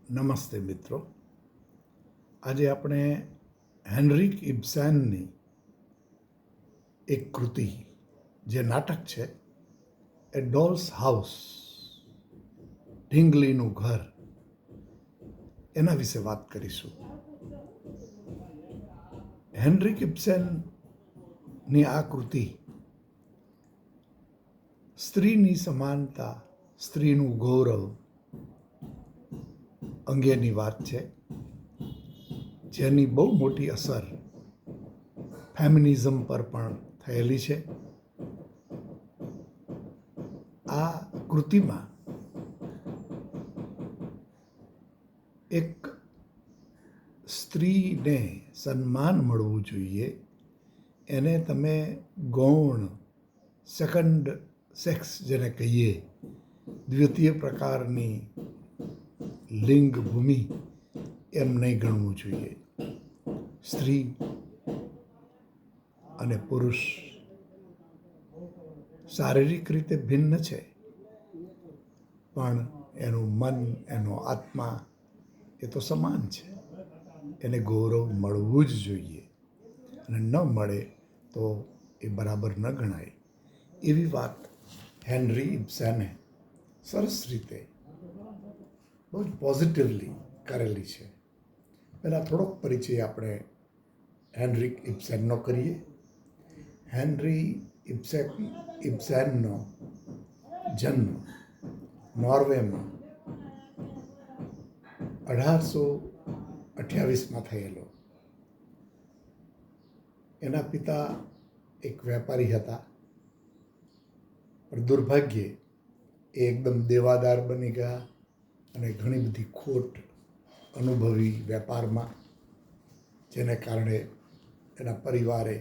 નમસ્તે મિત્રો. આજે આપણે હેનરિક ઇબ્સેનની એક કૃતિ, જે નાટક છે, એ ડોલ્સ હાઉસ, ઢીંગલીનું ઘર, એના વિશે વાત કરીશું. હેનરિક ઇબ્સેનની આ કૃતિ સ્ત્રીની સમાનતા, સ્ત્રીનું ગૌરવ અંગેની વાત છે, જેની બહુ મોટી અસર ફેમિનિઝમ પર પણ થયેલી છે. આ કૃતિમાં એક સ્ત્રીને સન્માન મળવું જોઈએ, એને તમે ગૌણ, સેકન્ડ સેક્સ જેને કહીએ, દ્વિતીય પ્રકારની લિંગ ભૂમિ એમ નહીં ગણવું જોઈએ. સ્ત્રી અને પુરુષ શારીરિક રીતે ભિન્ન છે, પણ એનું મન, એનો આત્મા એ તો સમાન છે. એને ગૌરવ મળવું જ જોઈએ, અને ન મળે તો એ બરાબર ન ગણાય. એવી વાત હેનરી ઇબ્સેને સરસ રીતે, બહુ જ પોઝિટિવલી કરેલી છે. પહેલાં થોડોક પરિચય આપણે હેનરિક ઇબ્સેનનો કરીએ. હેનરી ઇબ્સેનનો જન્મ નોર્વેમાં 1828માં થયેલો. એના પિતા એક વેપારી હતા, પણ દુર્ભાગ્યે એ એકદમ દેવાદાર બની ગયા અને ઘણી બધી ખોટ અનુભવી વેપારમાં, જેને કારણે એના પરિવારે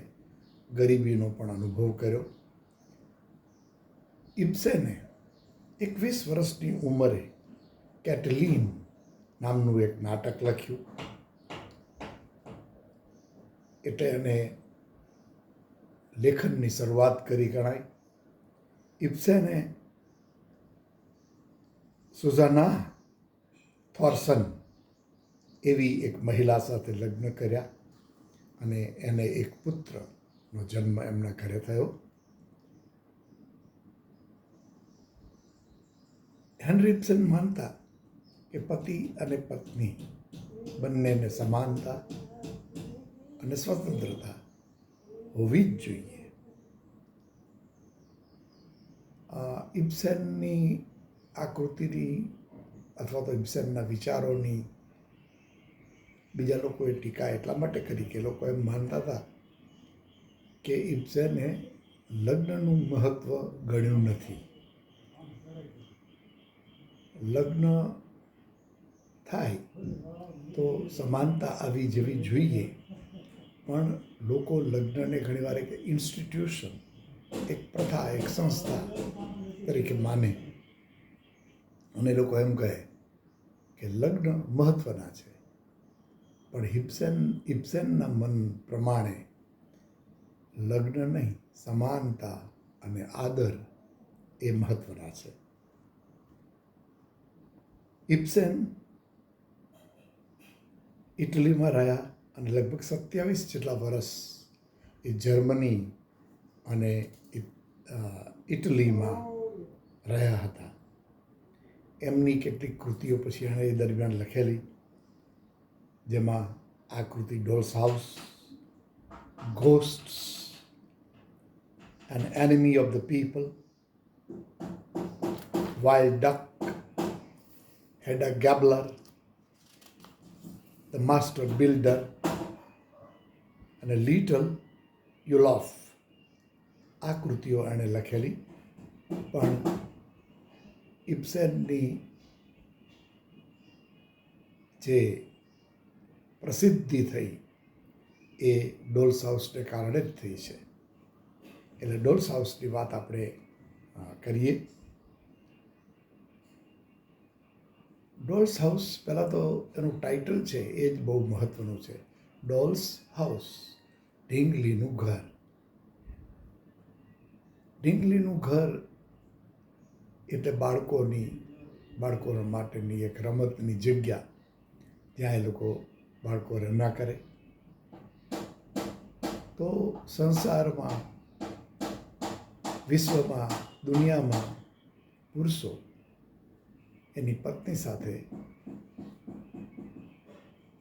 ગરીબીનો પણ અનુભવ કર્યો. ઇબ્સેને 21 વર્ષની ઉંમરે કેટલીન નામનું એક નાટક લખ્યું. એટલે એને લેખનની શરૂઆત કરી ગણાય. ઇબ્સેને સુઝાના થોર્સન એવી એક મહિલા સાથે લગ્ન કર્યા, અને એને એક પુત્રનો જન્મ એમના ઘરે થયો. હેનરી ઇબ્સેન માનતા કે પતિ અને પત્ની બંનેને સમાનતા અને સ્વતંત્રતા હોવી જ જોઈએ. ઇબ્સેનની આ કૃતિની અથવા તો ઇબ્સેનના વિચારોની બીજા લોકોએ ટીકા એટલા માટે કરી કે લોકો એમ માનતા હતા કે ઇબ્સેને લગ્નનું મહત્ત્વ ગણ્યું નથી. લગ્ન થાય તો સમાનતા આવી જવી જોઈએ, પણ લોકો લગ્નને ઘણીવાર એક ઇન્સ્ટિટ્યુશન, એક પ્રથા, એક સંસ્થા તરીકે માને, અને લોકો એમ કહે કે લગ્ન મહત્ત્વના છે. પણ ઇબ્સેનના મન પ્રમાણે લગ્ન નહીં, સમાનતા અને આદર એ મહત્ત્વના છે. ઇબ્સેન ઇટલીમાં રહ્યા અને લગભગ 27 જેટલા વર્ષ એ જર્મની અને ઇટલીમાં રહ્યા હતા. એમની કેટલીક કૃતિઓ પછી એણે એ દરમિયાન લખેલી, જેમાં આ કૃતિ doll's house, ghosts, an enemy of the people, wild duck, Hedda Gabler, the master builder અને લિટલ યુલોફ, આ કૃતિઓ એણે લખેલી. પણ ઇબ્સેનની જે પ્રસિદ્ધિ થઈ એ ડોલ્સ હાઉસને કારણે જ થઈ છે. એટલે ડોલ્સ હાઉસની વાત આપણે કરીએ. ડોલ્સ હાઉસ, પહેલાં તો એનું ટાઇટલ છે એ જ બહુ મહત્ત્વનું છે. ડોલ્સ હાઉસ, ઢીંગલીનું ઘર. ઢીંગલીનું ઘર એટલે બાળકોના માટેની એક રમતની જગ્યા, ત્યાં એ લોકો બાળકો રમા કરે. તો સંસારમાં, વિશ્વમાં, દુનિયામાં પુરુષો એની પત્ની સાથે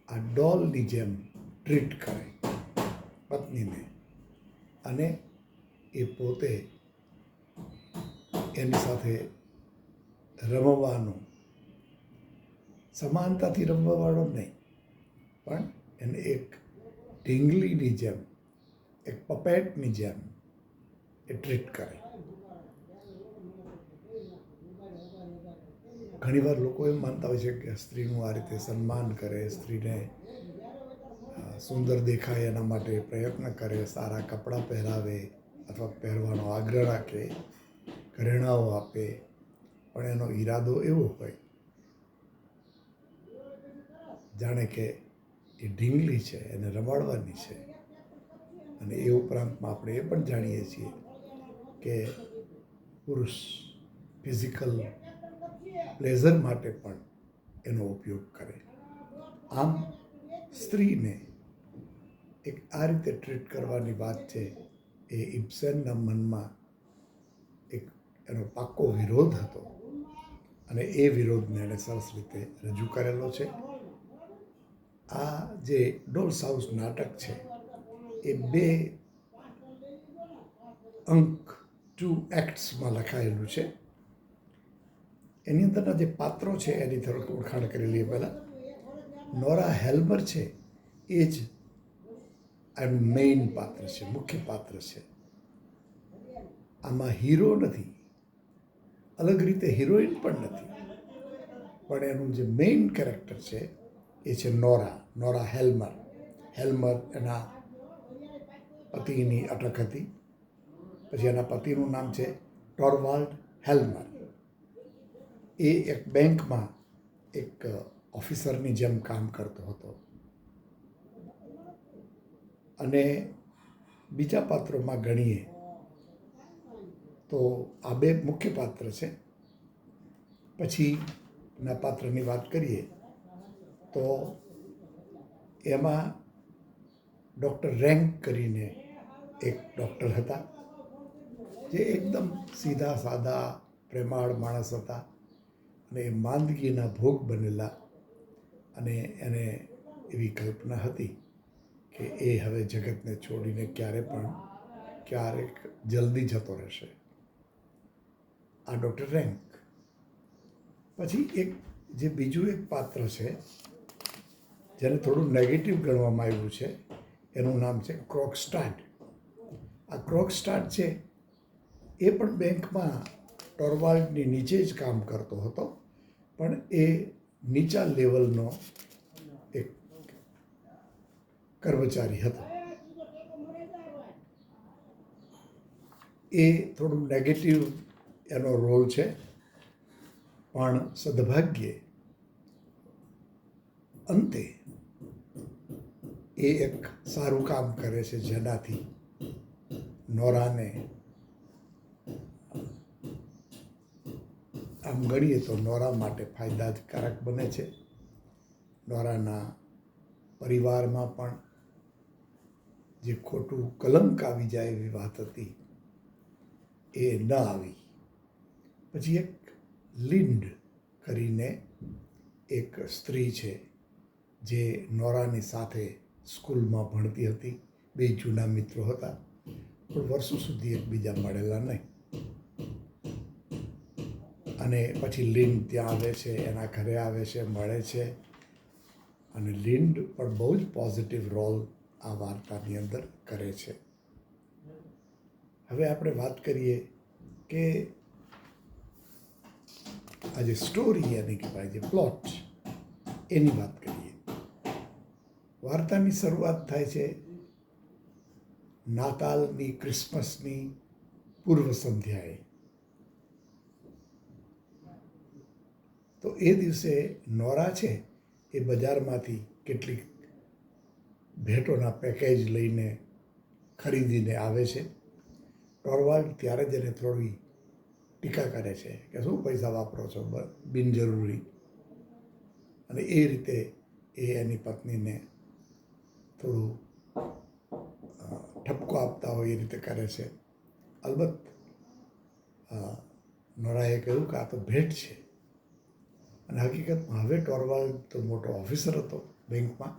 આ ડોલની જેમ ટ્રીટ કરે પત્નીને, અને એ પોતે એની સાથે રમવાનું, સમાનતાથી રમવાવાળો નહીં, પણ એને એક ઢીંગલીની જેમ, એક પપેટની જેમ એ ટ્રીટ કરે. ઘણીવાર લોકો એમ માનતા હોય છે કે સ્ત્રીનું આ રીતે સન્માન કરે, સ્ત્રીને સુંદર દેખાય એના માટે પ્રયત્ન કરે, સારા કપડાં પહેરાવે અથવા પહેરવાનો આગ્રહ રાખે, ઘરેણાઓ આપે, પણ એનો ઈરાદો એવો હોય જાણે કે એ ઢીંગલી છે, એને રમાડવાની છે. અને એ ઉપરાંતમાં આપણે એ પણ જાણીએ છીએ કે પુરુષ ફિઝિકલ પ્લેઝર માટે પણ એનો ઉપયોગ કરે. આમ સ્ત્રીને એક આ રીતે ટ્રીટ કરવાની વાત છે એ ઇબ્સનના મનમાં એક એનો પાક્કો વિરોધ હતો, અને એ વિરોધને એણે સરસ રીતે રજૂ કરેલો છે. આ જે ડોલ્સ હાઉસ નાટક છે એ 2 અંક 2 એક્ટ્સમાં લખાયેલું છે. એની અંદરના જે પાત્રો છે એની થોડીક ઓળખાણ કરી લઈએ પહેલાં. નોરા હેલ્મર છે એ જ આનું મેઇન પાત્ર છે, મુખ્ય પાત્ર છે. આમાં હીરો નથી, અલગ રીતે હિરોઈન પણ નથી, પણ એનું જે મેઇન કેરેક્ટર છે એ છે નોરા હેલ્મર. હેલ્મર એના પતિની અટક હતી. પછી એના પતિનું નામ છે ટોરવાલ્ડ હેલ્મર. એ એક બેંકમાં એક ઓફિસરની જેમ કામ કરતો હતો. અને બીજા પાત્રોમાં ગણીએ તો આ 2 મુખ્ય પાત્ર છે. પછીના પાત્રની વાત કરીએ તો એમાં ડૉક્ટર રેન્ક કરીને એક ડૉક્ટર હતા, જે એકદમ સીધા સાદા પ્રેમાળ માણસ હતા, અને એ માંદગીના ભોગ બનેલા. અને એને એવી કલ્પના હતી કે એ હવે જગતને છોડીને ક્યારેક જલ્દી જતો રહેશે. આ ડૉક્ટર રેન્ક. પછી બીજું એક પાત્ર છે જેને થોડું નેગેટિવ ગણવામાં આવ્યું છે, એનું નામ છે ક્રોકસ્ટાડ. આ ક્રોકસ્ટાડ છે એ પણ બેંકમાં ટોરવાલ્ડની નીચે જ કામ કરતો હતો, પણ એ નીચા લેવલનો એક કર્મચારી હતો. એ થોડું નેગેટિવ એનો રોલ છે, પણ સદભાગ્યે અંતે એ એક સારું કામ કરે છે, જેનાથી નોરાને, આમ ગણીએ તો નોરા માટે ફાયદાકારક બને છે. નોરાના પરિવારમાં પણ જે ખોટું કલંક આવી જાય એવી વાત હતી એ ન આવી. પછી એક લિન્ડ કરીને એક સ્ત્રી છે જે નોરાની સાથે સ્કૂલમાં ભણતી હતી. 2 જૂના મિત્રો હતા, પણ વર્ષો સુધી એકબીજા મળેલા નહીં. અને પછી લિન્ડ ત્યાં આવે છે, એના ઘરે આવે છે, મળે છે, અને લિન્ડ પણ બહુ જ પોઝિટિવ રોલ આ વાર્તાની અંદર કરે છે. હવે આપણે વાત કરીએ કે આ જે સ્ટોરી યાની કે ભાઈ જે પ્લોટ, એની વાત કરીએ. વાર્તાની શરૂઆત થાય છે નાતાલની, ક્રિસમસની પૂર્વ સંધ્યાએ. તો એ દિવસે નોરા છે એ બજારમાંથી કેટલીક ભેટોના પેકેજ લઈને ખરીદીને આવે છે. ટોરવાલ્ડ ત્યારે જ એને થોડી ટીકા કરે છે કે શું પૈસા વાપરો છો બિનજરૂરી. અને એ રીતે એ એની પત્નીને થોડું ઠપકો આપતા હોય એ રીતે કરે છે. અલબત્ત નોરાએ કહ્યું કે આ તો ભેટ છે. અને હકીકતમાં હવે ટોરવાલ તો મોટો ઓફિસર હતો બેંકમાં,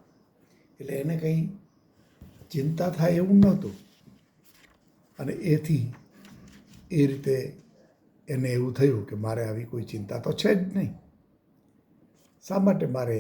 એટલે એને કંઈ ચિંતા થાય એવું નહોતું. અને એથી એ રીતે એને એવું થયું કે મારે આવી કોઈ ચિંતા તો છે જ નહીં. શા માટે મારે